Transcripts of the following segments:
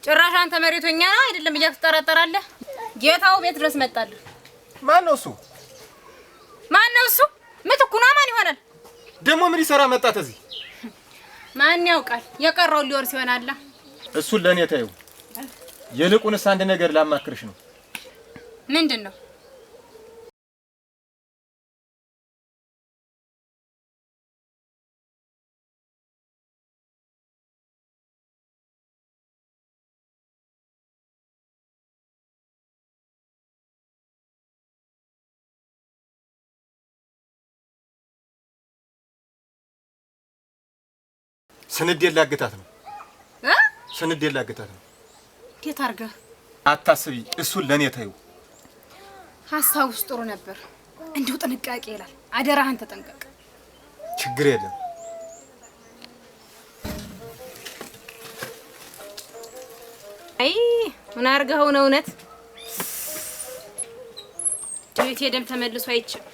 ጭራሽ አንተ መሬቶኛ ነው አይደለም እያስተራጠራለህ። ጌታው ቤት ድረስ መጣልህ። ማን ነው እሱ? ማን ነው እሱ? ምትኩና ማን ይሆናል ደግሞ? ምን ይሰራ መጣት እዚህ? ማን ያውቃል? የቀረው ሊወርስ ይሆናል። እሱን ለኔ ታዩ። የልቁንስ አንድ ነገር ላማክርሽ ነው። ምንድነው? ስንዴን ላግታት ነው። ስንዴን ላግታት ነው። እንዴት አድርገህ? አታስቢ። እሱን ለኔ ታዩ። ሀሳቡስ ጥሩ ነበር። እንዲሁ ጥንቃቄ ይላል። አደራህን ተጠንቀቅ። ችግር የለም። አይ ምን አድርገኸው ነው? እውነት ጅቤት የደም ተመልሶ አይችልም።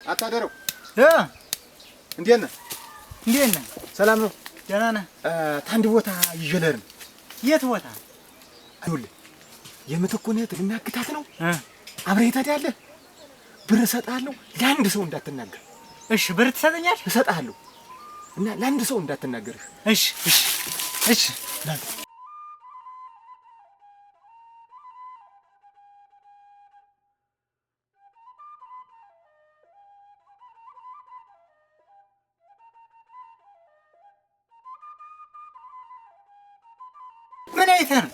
አታደረው እንዴት ነህ? እንዴት ነህ? ሰላም ነው? ደህና ነህ? ታንድ ቦታ ይጀለር ነው። የት ቦታ? አይውል የምትኮን እህት ልናግታት ነው። አብረህ ትሄዳለህ። ብር እሰጥሃለሁ። ለአንድ ሰው እንዳትናገር። እሺ ብር ትሰጠኛለህ? እሰጥሃለሁ እና ለአንድ ሰው እንዳትናገር። እሺ እሺ እሺ። ምን አይተህ ነው?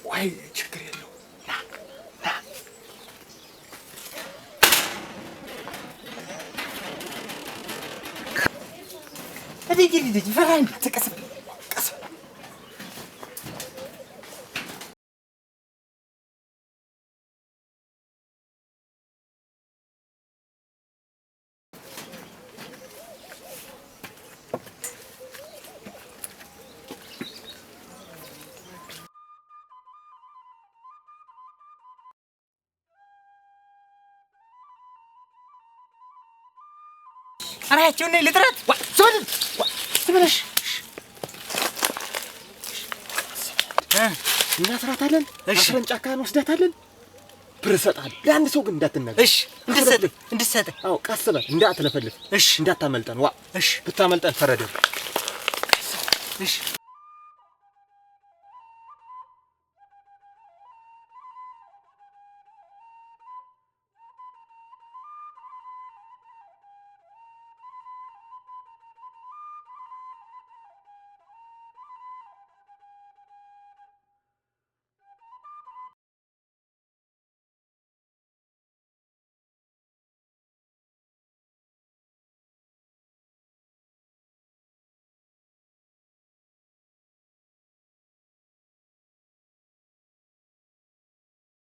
ዋይ ችግር የለው። ና ና እዲጂ ፈራኝ። ተቀሰብ ቀሰብ አራያቸውን ልጥራት ዞል ትበለሽ እናስራታለን። እሺ አስረን ጫካን ወስዳታለን። ብር እሰጥሃለሁ። ለአንድ ሰው ግን እንዳትናገር። እሺ እንድትሰጥ አዎ ቀስ በል እንዳትለፈልፍ። እሺ እንዳታመልጠን። ዋ እሺ ብታመልጠን ፈረደን። እሺ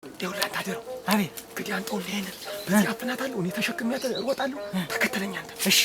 ደውላ ታደረው። አቤት። እንግዲህ አንተው ለኔ በዚህ አፍናታለሁ። እኔ ተሸክሜያት እሮጣለሁ። ተከተለኝ አንተ። እሺ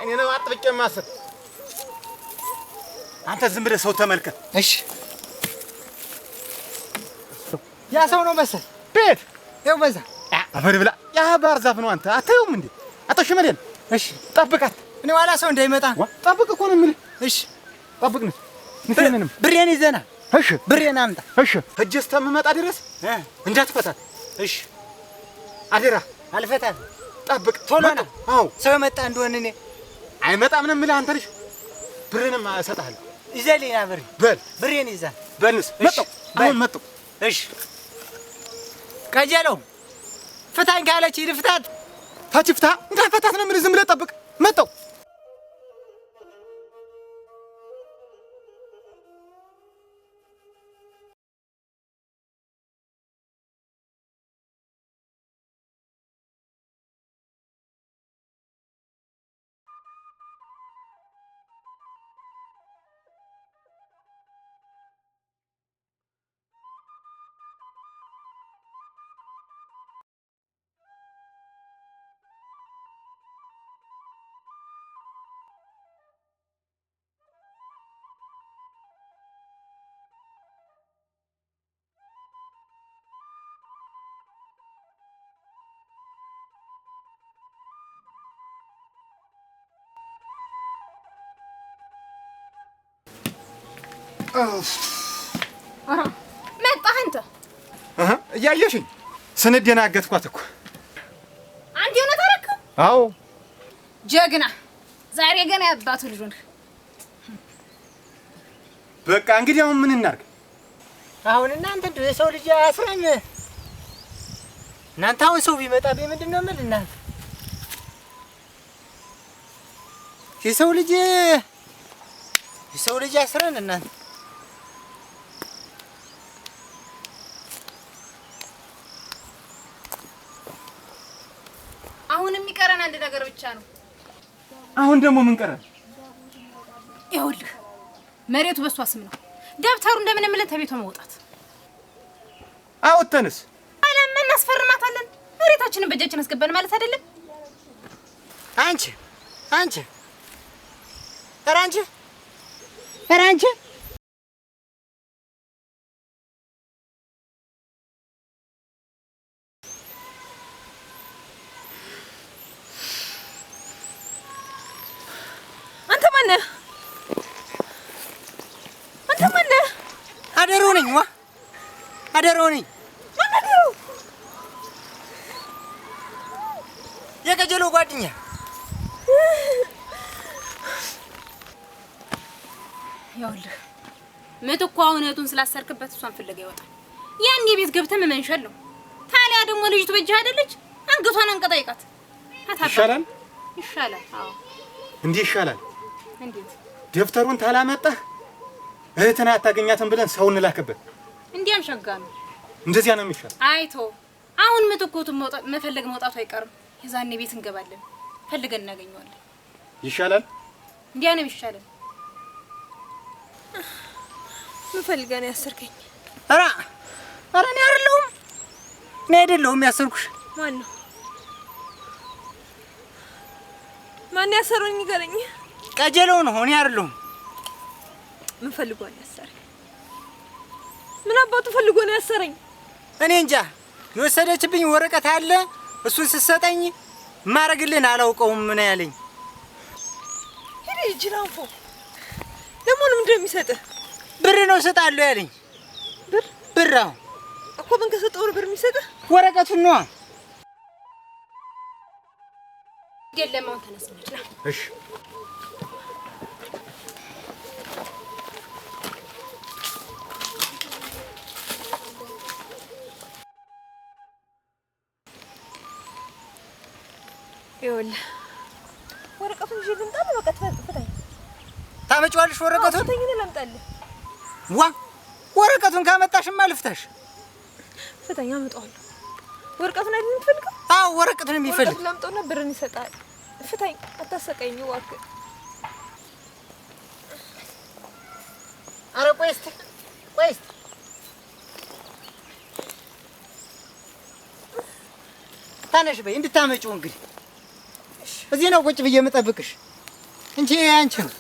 እኔ ነው አጥብቄ ማሰብ። አንተ ዝም ብለህ ሰው ተመልከት። እሺ ያ ሰው ነው መሰል ቤት ይኸው በዛ አፈር ብላ ያ ባህር ዛፍ ነው። አንተ አታየውም እንዴ? አትሽመደን። እሺ ጠብቃት። እኔ ዋላ ሰው እንዳይመጣ ጠብቅ እኮ ነው የምልህ። እሺ ጠብቅ ነው ንተነንም ብሬን ይዘና እሺ ብሬን አምጣ። እሺ ሂጅ እስከምመጣ ድረስ እንዳትፈታት እሺ። አደራ አልፈታም። ጠብቅ ቶሎ ና። አዎ ሰው መጣ እንደሆነ እኔ አይመጣም ነው የምልህ። አንተ ልጅ ብሬንም እሰጥሃለሁ። ይዘልኝ ና በል ብሬን ይዛ በልስ መጣሁ። አሁን መጣሁ። እሺ ቀጀለው ፍታኝ ካለች ልፍታት። ታች ፍታ። እንዳትፈታት ነው የምልህ። ዝም ብለህ ጠብቅ። መጣሁ። መጣህ አንተ? እያየሽኝ ስንደናገጥኳት እኮ። አንተ የሆነ ታረክ? አዎ ጀግና። ዛሬ ገና ያባቱ ልጅ ሆንክ። በቃ እንግዲህ አሁን ምን እናድርግ? አሁን እናንተ የሰው ልጅ አስረኝ። እናንተ አሁን ሰው ቢመጣብኝ ምንድን ነው የምልህ? እናንተ የሰው ልጅ አስረን እናንተ አሁን የሚቀረን አንድ ነገር ብቻ ነው። አሁን ደግሞ ምን ቀረን? ይኸውልህ መሬቱ በሷ ስም ነው። ደብተሩ እንደምንም ብለን ተቤቷ መውጣት። አውጥተንስ አለም እናስፈርማታለን። መሬታችንን በእጃችን አስገባን ማለት አይደለም። አንቺ ኧረ አንቺ አንተ ማነህ? አደረው ነኝ። የቀጀሎ ጓደኛ። ይኸውልህ ምትኩ አሁን እህቱን ስላሰርክበት እሷን ፍለጋ ይወጣል። ያን የቤት ገብተህ መመንሸል ነው። ታዲያ ደግሞ ልጅቱ በእጅህ አይደለች? አንገቷን አንቀጣይቃት። ይሻላል። አዎ እንዲህ ይሻላል። እንዴት? ደብተሩን ታላመጣህ እህትን አታገኛትም ብለን ሰው እንላክበት። እንዲያም ሸጋ ነው። እንደዚያ ነው የሚሻል። አይቶ አሁን ምትኩቱን መፈለግ መውጣቱ አይቀርም። የዛኔ ቤት እንገባለን፣ ፈልገን እናገኘዋለን። ይሻላል። እንዲያ ነው ይሻላል። ምን ፈልገህ ነው ያሰርከኝ? ኧረ እኔ አይደለሁም ያሰርኩሽ። ማን ያሰረኝ ንገረኝ። ቀጀለው ነው። እኔ አይደለሁም። ምን ፈልጎ ነው ያሰረኝ? ምን አባቱ ፈልጎ ነው ያሰረኝ? እኔ እንጃ። የወሰደችብኝ ወረቀት አለ። እሱን ስትሰጠኝ ማረግልን አላውቀውም። ምን ያለኝ ሂድ ጅራንፎ። ደግሞ ምንድን ነው የሚሰጥህ? ብር ነው እሰጣለሁ ያለኝ። ብር አዎ እኮ ምን ከሰጠው ነው ብር የሚሰጥህ? ወረቀቱን ነው። የለም አሁን ተነስ እንሂድ። እሺ ይኸውልህ ወረቀቱን ይዤ ልምጣ ነው። በቃ ትፈታኝ። ታመጪዋለሽ ወረቀቱን? ፍታኝ ነው ላምጣልህ። ዋ ወረቀቱን ካመጣሽማ ልፍታሽ። ፍታኝ፣ አመጣዋለሁ። ወረቀቱን አይደል የምትፈልገው? አዎ ወረቀቱን የሚፈልግ ወረቀቱን ላምጣውና ብርን ይሰጣል። ፍታኝ፣ አታሰቃይኝ እባክህ። ኧረ ቆይ እስኪ ታነሽ በይ እንድታመጪው እንግዲህ። እሺ እዚህ ነው ቁጭ ብዬ የምጠብቅሽ እንጂ አንቺ ነው።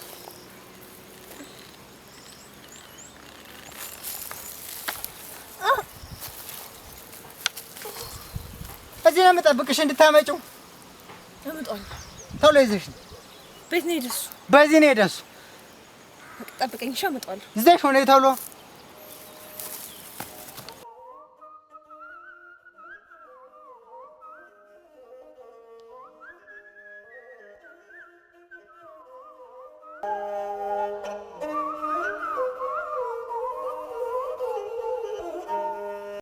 እዚህ ነው የምጠብቅሽ እንድታመጪው። አመጣዋለሁ። ቶሎ ይዘሽ ነው። ቤት ነው የደሱ። በዚህ ነው የደሱ። ጠብቀኝ። እሺ አመጣዋለሁ። ይዘሽ ሆነ ቶሎ